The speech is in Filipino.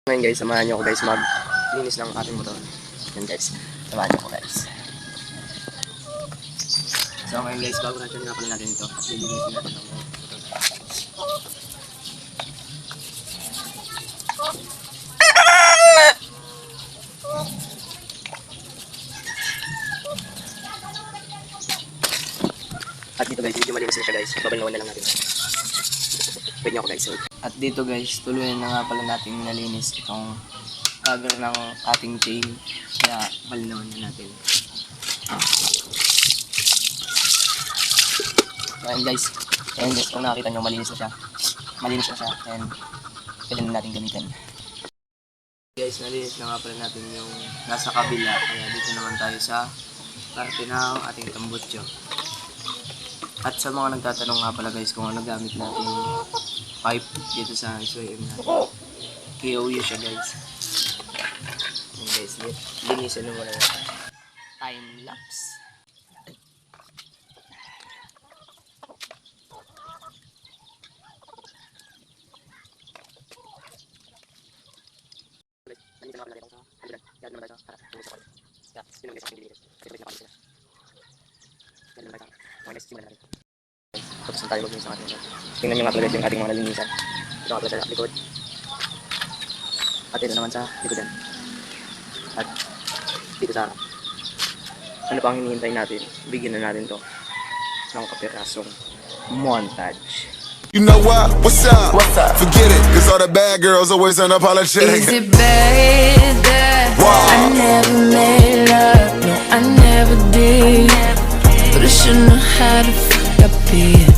Ngayon guys, samahan niyo ako guys maglinis ng ating motor. Yan guys, samahan niyo ako guys. So ngayon guys, bago natin nga pala natin ito at lilinisin natin ng motor. At dito guys, medyo malinis na siya guys. Babalinawan na lang natin. Wait niyo ako guys. At dito guys, tuluyan na nga pala natin nalinis itong cover ng ating chain. Kaya balinawan na natin. Ayan guys. Ayan guys, kung nakakita nyo, malinis na siya. Malinis na siya. And pwede na natin gamitin. Guys, nalinis na nga pala natin yung nasa kabila. Kaya dito naman tayo sa parte ng ating tambutso. At sa mga nagtatanong nga pala guys kung ano gamit natin pipe dito sa SYM natin. KOU siya guys. Yan guys, linisan mo na natin. Time lapse. Tapos na tayo maglinis ng ating motor. Tingnan nyo nga pala yung ating mga nalinisan. Ito nga pala sa likod. At ito naman sa likodan. At dito sa harap. Ano pa ang hinihintay natin? Bigyan na natin to ng kapirasong montage. You know what? What's up? What's up? Forget it, cause all the bad girls always unapologetic. Is it bad that I never made love? No, I never did. But I should know how to fuck up here.